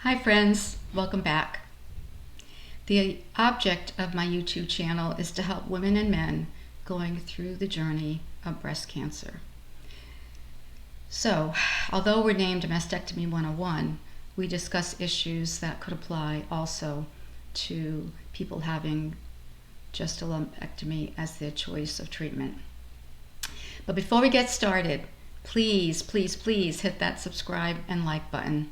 Hi friends, welcome back. The object of my YouTube channel is to help women and men going through the journey of breast cancer. So, although we're named Mastectomy 101, we discuss issues that could apply also to people having just a lumpectomy as their choice of treatment. But before we get started, please hit that subscribe and like button.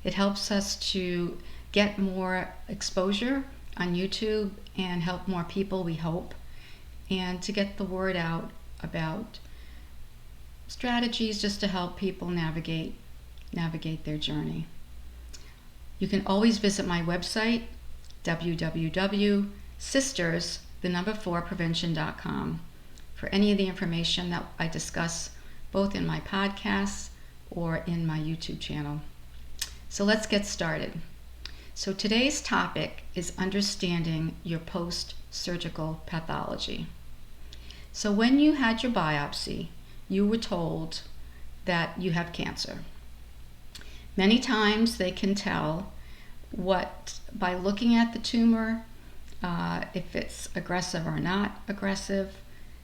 It helps us to get more exposure on YouTube and help more people, we hope, and to get the word out about strategies just to help people navigate their journey. You can always visit my website, www.sisters4prevention.com, for any of the information that I discuss both in my podcasts or in my YouTube channel. So let's get started. So today's topic is understanding your post-surgical pathology. So when you had your biopsy, you were told that you have cancer. Many times they can tell by looking at the tumor, if it's aggressive or not aggressive.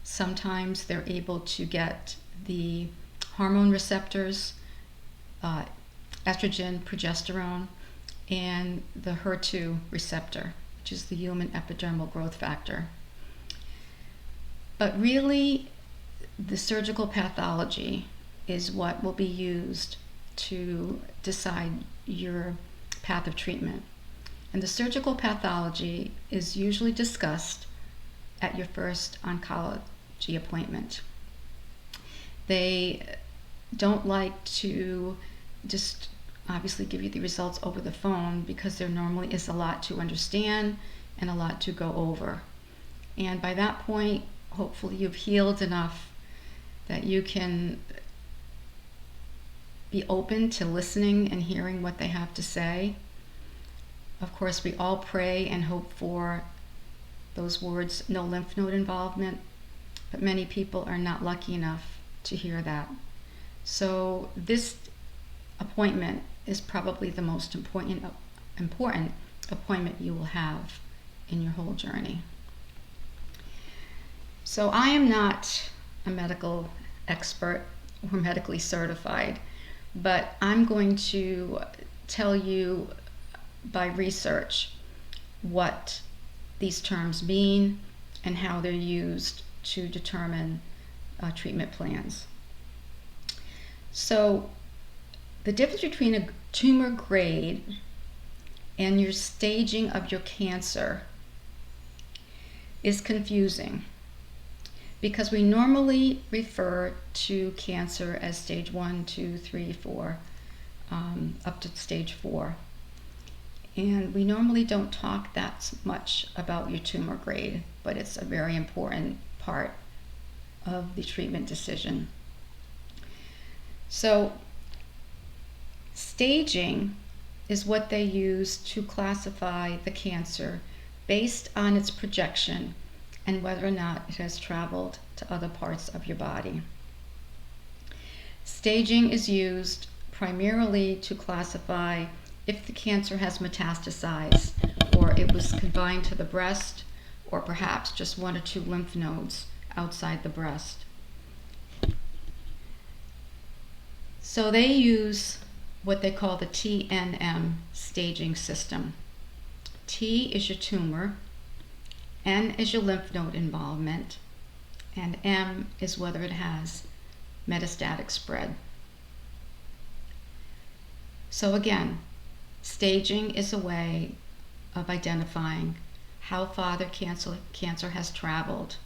Sometimes they're able to get the hormone receptors, estrogen, progesterone, and the HER2 receptor, which is the human epidermal growth factor. But really, the surgical pathology is what will be used to decide your path of treatment. And the surgical pathology is usually discussed at your first oncology appointment. They don't like to just obviously give you the results over the phone because there normally is a lot to understand and a lot to go over. And by that point, hopefully you've healed enough that you can be open to listening and hearing what they have to say. Of course, we all pray and hope for those words, no lymph node involvement, but many people are not lucky enough to hear that. So this appointment is probably the most important appointment you will have in your whole journey. So I am not a medical expert or medically certified, but I'm going to tell you by research what these terms mean and how they're used to determine treatment plans. So the difference between a tumor grade and your staging of your cancer is confusing because we normally refer to cancer as stage 1, 2, 3, 4, up to stage 4. And we normally don't talk that much about your tumor grade, but it's a very important part of the treatment decision. So staging is what they use to classify the cancer based on its projection and whether or not it has traveled to other parts of your body. Staging is used primarily to classify if the cancer has metastasized or it was confined to the breast or perhaps just 1 or 2 lymph nodes outside the breast. So they use what they call the TNM staging system. T is your tumor, N is your lymph node involvement, and M is whether it has metastatic spread. So again, staging is a way of identifying how far the cancer has traveled,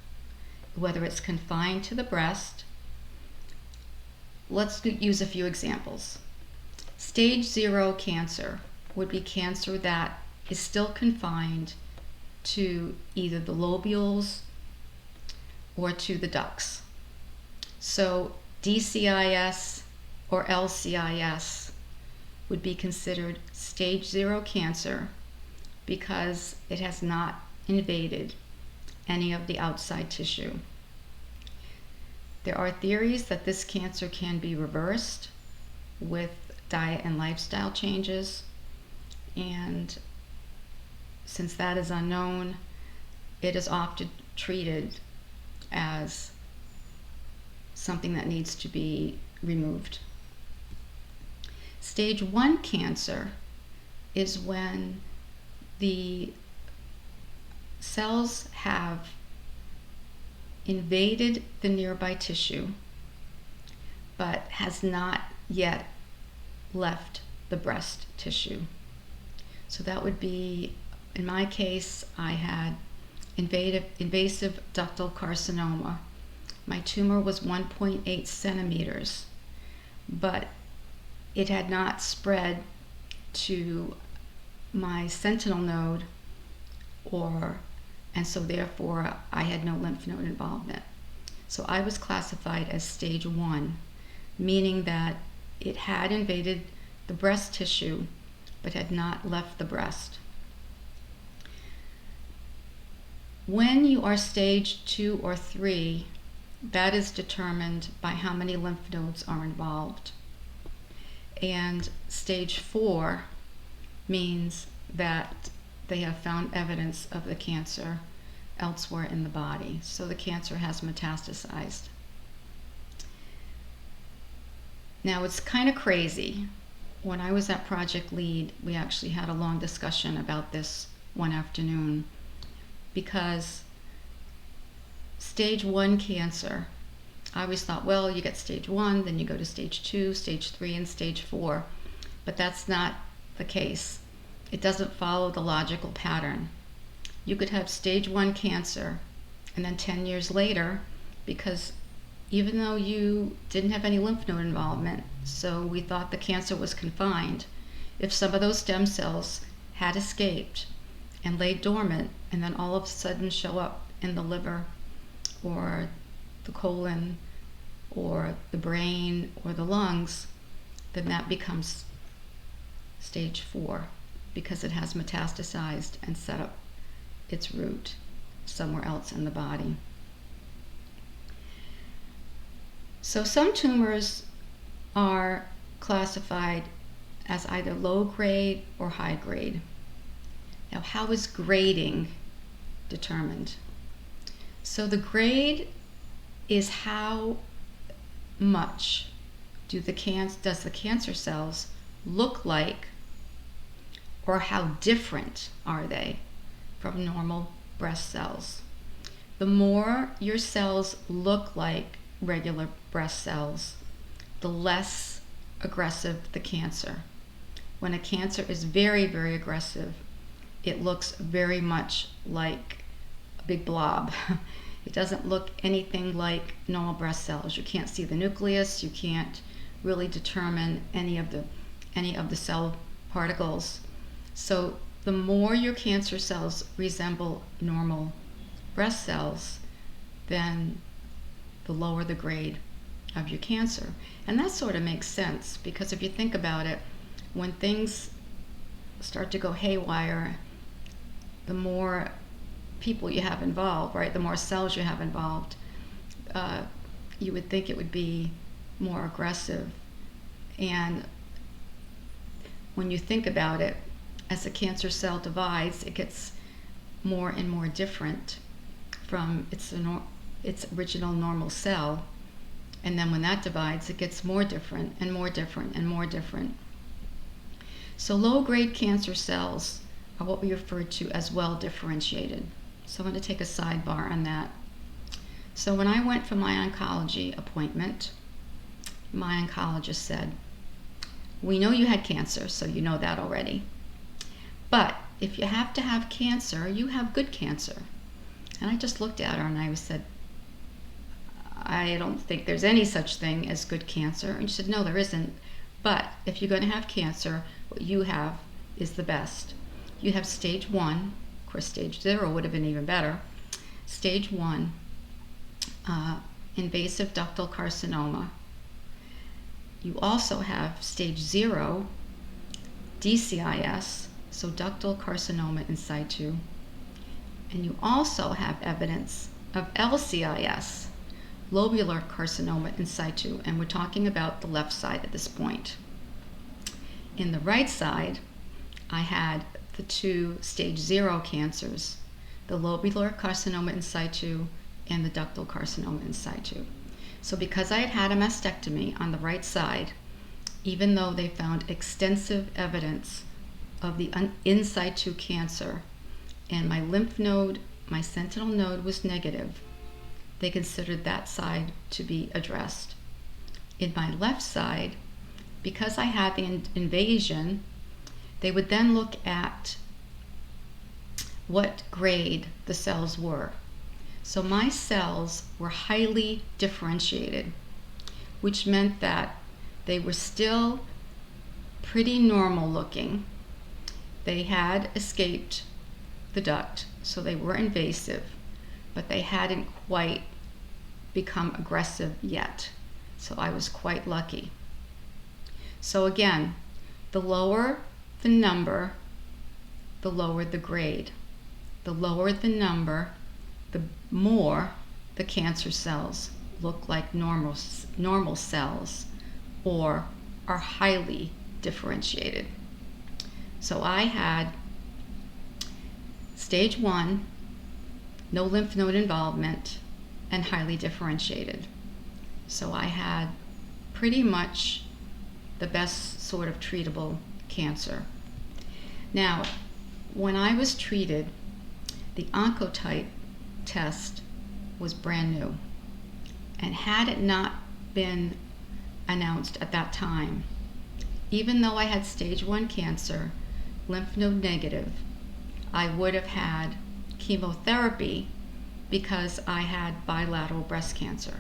whether it's confined to the breast. Let's use a few examples. Stage 0 cancer would be cancer that is still confined to either the lobules or to the ducts. So DCIS or LCIS would be considered stage 0 cancer because it has not invaded any of the outside tissue. There are theories that this cancer can be reversed with diet and lifestyle changes, and since that is unknown, it is often treated as something that needs to be removed. Stage 1 cancer is when the cells have invaded the nearby tissue but has not yet left the breast tissue. So that would be, in my case, I had invasive ductal carcinoma. My tumor was 1.8 centimeters, but it had not spread to my sentinel node, and so therefore I had no lymph node involvement. So I was classified as stage 1, meaning that it had invaded the breast tissue but had not left the breast. When you are stage 2 or 3, that is determined by how many lymph nodes are involved. And stage 4 means that they have found evidence of the cancer elsewhere in the body. So the cancer has metastasized. Now it's kind of crazy. When I was at Project Lead, we actually had a long discussion about this one afternoon, because stage 1 cancer, I always thought, well, you get stage 1, then you go to stage 2, stage 3, and stage 4. But that's not the case. It doesn't follow the logical pattern. You could have stage 1 cancer, and then 10 years later, because even though you didn't have any lymph node involvement, so we thought the cancer was confined, if some of those stem cells had escaped and laid dormant, and then all of a sudden show up in the liver or the colon or the brain or the lungs, then that becomes stage 4, because it has metastasized and set up its root somewhere else in the body. So some tumors are classified as either low grade or high grade. Now, how is grading determined? So the grade is how much does the cancer cells look like, or how different are they from normal breast cells. The more your cells look like regular breast cells, the less aggressive the cancer. When a cancer is very, very aggressive, it looks very much like a big blob. It doesn't look anything like normal breast cells. You can't see the nucleus. You can't really determine any of the cell particles. So the more your cancer cells resemble normal breast cells, then the lower the grade of your cancer. And that sort of makes sense, because if you think about it, when things start to go haywire, the more people you have involved, right? The more cells you have involved, you would think it would be more aggressive. And when you think about it, as the cancer cell divides, it gets more and more different from its original normal cell. And then when that divides, it gets more different and more different and more different. So low-grade cancer cells are what we refer to as well differentiated. So I'm going to take a sidebar on that. So when I went for my oncology appointment, my oncologist said, "We know you had cancer, so you know that already. But if you have to have cancer, you have good cancer." And I just looked at her and I said, "I don't think there's any such thing as good cancer." And she said, "No, there isn't. But if you're going to have cancer, what you have is the best. You have stage 1, of course stage 0 would have been even better, stage 1 invasive ductal carcinoma. You also have stage 0 DCIS, so ductal carcinoma in situ. And you also have evidence of LCIS, lobular carcinoma in situ, and we're talking about the left side at this point. In the right side, I had the 2 stage 0 cancers, the lobular carcinoma in situ and the ductal carcinoma in situ. So because I had had a mastectomy on the right side, even though they found extensive evidence of the in situ cancer and my lymph node, my sentinel node was negative, they considered that side to be addressed. In my left side, because I had the invasion, they would then look at what grade the cells were. So my cells were highly differentiated, which meant that they were still pretty normal looking. They had escaped the duct, so they were invasive, but they hadn't quite become aggressive yet. So I was quite lucky. So again, the lower the number, the lower the grade. The lower the number, the more the cancer cells look like normal cells or are highly differentiated. So I had stage 1, no lymph node involvement, and highly differentiated. So I had pretty much the best sort of treatable cancer. Now, when I was treated, the Oncotype test was brand new. And had it not been announced at that time, even though I had stage 1 cancer, lymph node negative, I would have had chemotherapy because I had bilateral breast cancer.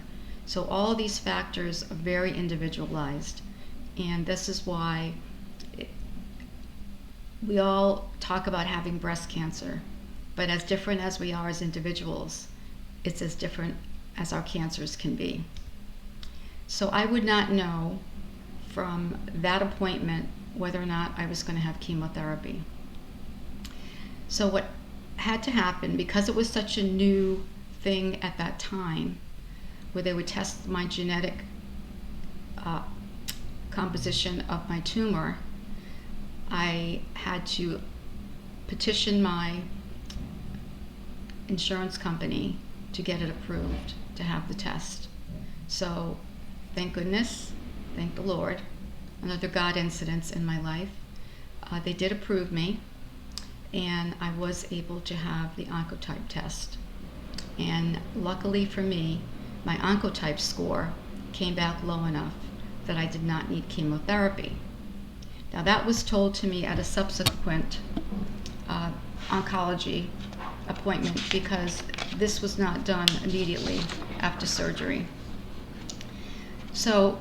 So all these factors are very individualized, and this is why we all talk about having breast cancer, but as different as we are as individuals, it's as different as our cancers can be. So I would not know from that appointment whether or not I was going to have chemotherapy. So what had to happen, because it was such a new thing at that time, where they would test my genetic composition of my tumor, I had to petition my insurance company to get it approved to have the test. So thank goodness, thank the Lord, another God incidence in my life, they did approve me, and I was able to have the Oncotype test. And luckily for me, my Oncotype score came back low enough that I did not need chemotherapy. Now that was told to me at a subsequent oncology appointment, because this was not done immediately after surgery. So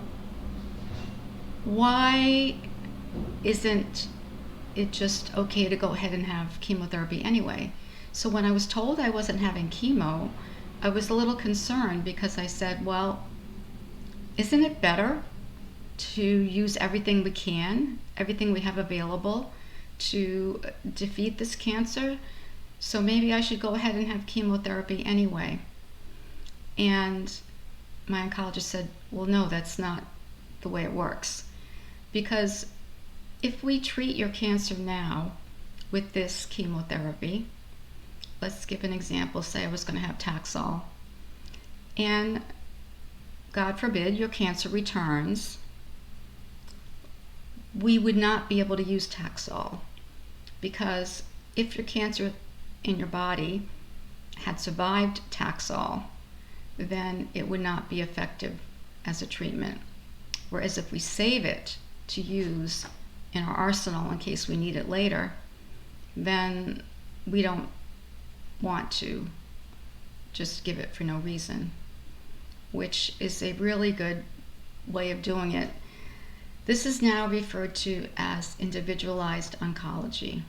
why isn't it just okay to go ahead and have chemotherapy anyway? So when I was told I wasn't having chemo, I was a little concerned, because I said, well, isn't it better to use everything we can, everything we have available to defeat this cancer? So maybe I should go ahead and have chemotherapy anyway. And my oncologist said, well, no, that's not the way it works. Because if we treat your cancer now with this chemotherapy, let's give an example. Say I was going to have Taxol, and God forbid your cancer returns, we would not be able to use Taxol, because if your cancer in your body had survived Taxol, then it would not be effective as a treatment. Whereas if we save it to use in our arsenal in case we need it later, then we don't want to just give it for no reason, which is a really good way of doing it. This is now referred to as individualized oncology.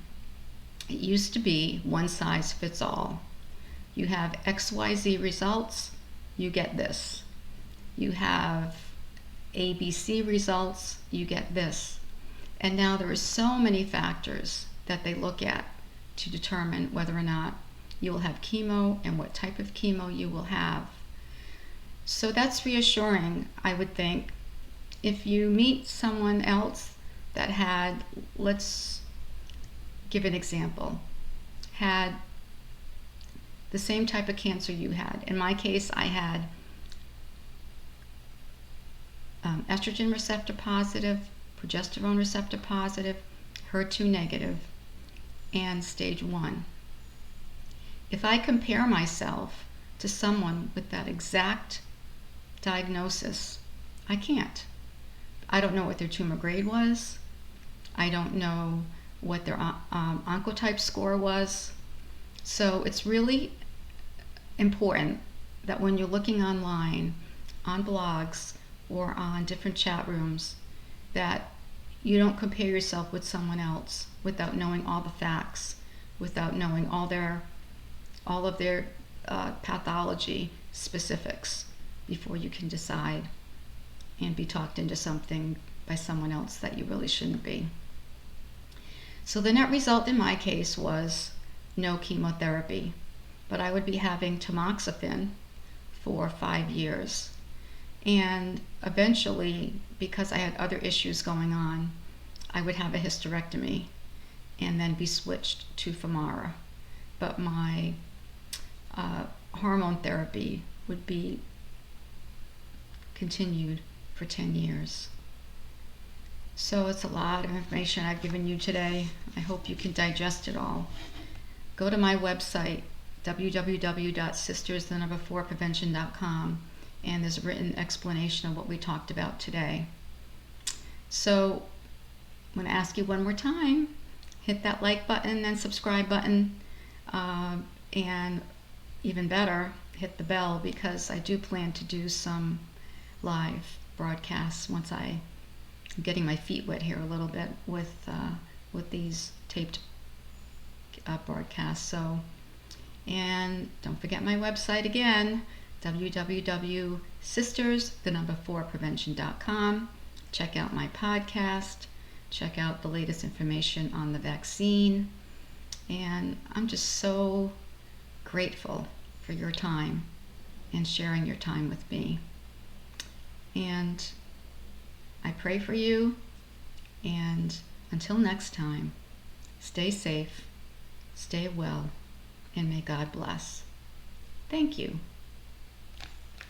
It used to be one size fits all. You have XYZ results, you get this. You have ABC results, you get this. And now there are so many factors that they look at to determine whether or not you will have chemo and what type of chemo you will have. So that's reassuring, I would think. If you meet someone else that had, let's give an example, had the same type of cancer you had. In my case, I had estrogen receptor positive, progesterone receptor positive, HER2 negative, and stage 1. If I compare myself to someone with that exact diagnosis, I can't. I don't know what their tumor grade was. I don't know what their oncotype score was. So it's really important that when you're looking online, on blogs, or on different chat rooms, that you don't compare yourself with someone else without knowing all the facts, without knowing all of their pathology specifics before you can decide and be talked into something by someone else that you really shouldn't be. So the net result in my case was no chemotherapy, but I would be having tamoxifen for 5 years. And eventually, because I had other issues going on, I would have a hysterectomy and then be switched to Femara. But my hormone therapy would be continued for 10 years. So it's a lot of information I've given you today. I hope you can digest it all. Go to my website, www.sisters4prevention.com, and there's a written explanation of what we talked about today. So I'm going to ask you one more time, hit that like button and subscribe button, and even better, hit the bell, because I do plan to do some live broadcasts once I'm getting my feet wet here a little bit with these taped broadcasts. So, and don't forget my website again, www.sisters4prevention.com. Check out my podcast, check out the latest information on the vaccine, and I'm just so grateful for your time and sharing your time with me. And I pray for you, and until next time, stay safe, stay well, and may God bless. Thank you.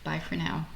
Bye for now.